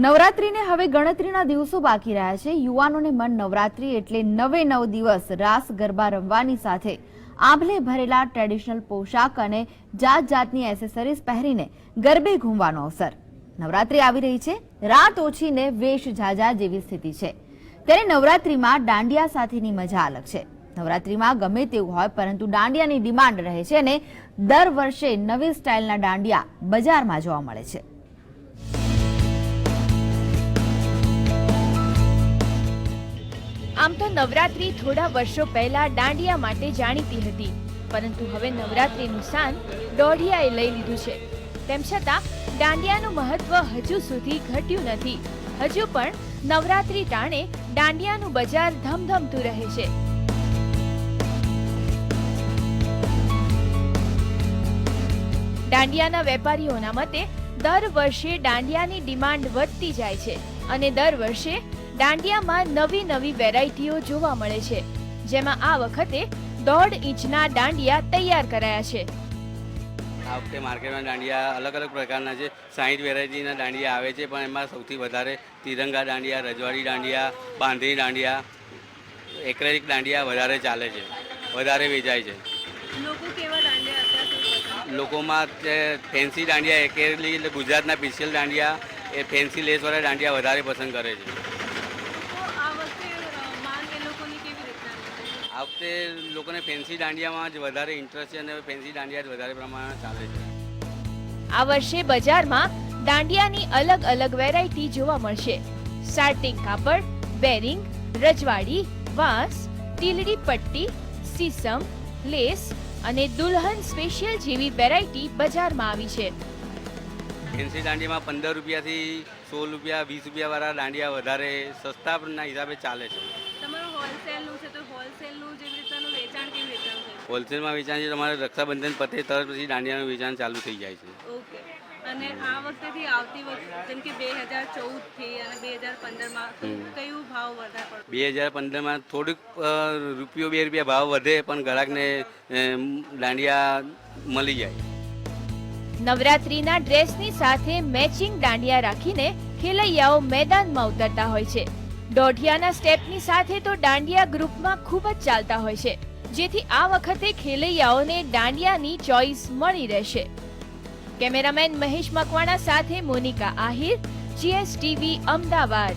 નવરાત્રીને હવે ગણતરીના દિવસો બાકી રહ્યા છે। યુવાનોને મન નવરાત્રી એટલે 9 દિવસ રાસ ગરબા રમવાની સાથે આંભલે ભરેલા ટ્રેડિશનલ પોશાક અને જાત જાતની એસેસરીઝ પહેરીને ગરબે ઘૂમવાનો અવસર। નવરાત્રી આવી રહી છે, રાત ઓછીને વેશ ઝાઝા જેવી સ્થિતિ છે, ત્યારે નવરાત્રીમાં દાંડિયા સાથેની મજા અલગ છે। નવરાત્રીમાં ગમે તેવું હોય પરંતુ દાંડિયાની ડિમાન્ડ રહે છે અને દર વર્ષે નવી સ્ટાઇલના દાંડિયા બજારમાં જોવા મળે છે। આમ તો નવરાત્રી થોડા વર્ષો પહેલા દાંડિયા માટે જાણીતી હતી, પરંતુ હવે નવરાત્રીનું સ્થાન દોઢિયાએ લઈ લીધું છે। તેમ છતાં દાંડિયાનું મહત્વ હજુ સુધી ઘટ્યું નથી। હજુ પણ નવરાત્રી ટાણે દાંડિયાનું બજાર ધમધમતું રહે છે। દાંડિયાના વેપારીઓના મતે દર વર્ષે દાંડિયાની ડિમાન્ડ વધતી જાય છે અને દર વર્ષે દાંડિયામાં નવી વેરાયટીઓ જોવા મળે છે, જેમાં આ વખતે 1.5 ઇંચના દાંડિયા તૈયાર કરાયા છે। આ વખતે માર્કેટમાં દાંડિયા અલગ અલગ પ્રકારના છે। 60 વેરાયટીના દાંડિયા આવે છે, પણ એમાં સૌથી વધારે તિરંગા દાંડિયા, રજવાડી દાંડિયા, બાંધણી દાંડિયા, એક્રેલિક દાંડિયા વધારે ચાલે છે, વધારે વેચાય છે। લોકો કેવા દાંડિયા લોકોમાં ફેન્સી દાંડિયા, એક્રેલિક એટલે ગુજરાતના સ્પેશિયલ દાંડિયા, એ ફેન્સી લેસવાળા દાંડિયા વધારે પસંદ કરે છે। આ વખતે લોકોને ફેન્સી દાંડિયામાં જ વધારે ઇન્ટરેસ્ટ છે અને ફેન્સી દાંડિયા જ વધારે પ્રમાણમાં ચાલે છે। આ વર્ષે બજારમાં દાંડિયાની અલગ અલગ વેરાયટી જોવા મળશે। સાર્ટિંગ કાપડ, બેરિંગ, રજવાડી, વાંસ, ટીલડી પટ્ટી, સીસમ, લેસ અને દુલ્હન સ્પેશિયલ જેવી વેરાયટી બજારમાં આવી છે। ફેન્સી દાંડિયામાં 15 રૂપિયાથી 16 રૂપિયા, 20 રૂપિયા વાળા દાંડિયા વધારે સસ્તાના હિસાબે ચાલે છે। તમારું હોલસેલનું છે તો હોલસેલનું જેવી રીતનું વેચાણ કેવી રીતનું છે? હોલસેલમાં વેચાણ છે, તમારે રક્ષાબંધન પતે તરત પછી દાંડિયાનું વેચાણ ચાલુ થઈ જાય છે। ઓકે, અને આ વખતેથી આવતી વખતે જેમ કે 2014 થી અને 2015માં કયું ભાવ વધારે પડે? 2015માં થોડુંક રૂપિયો 2 રૂપિયા ભાવ વધે, પણ ગ્રાહકને દાંડિયા મળી જાય। નવરાત્રીના ડ્રેસની સાથે મેચિંગ દાંડિયા રાખીને ખેલૈયાઓ મેદાનમાં ઉતરતા હોય છે। દોઢિયાના સ્ટેપની સાથે તો દાંડિયા ગ્રુપમાં ખૂબ જ ચાલતા હોય છે, જેથી આ વખતે ખેલૈયાઓને દાંડિયાની ચોઈસ મળી રહેશે। કેમેરામેન મહેશ મકવાણા સાથે મોનિકા આહિર, GSTV અમદાવાદ।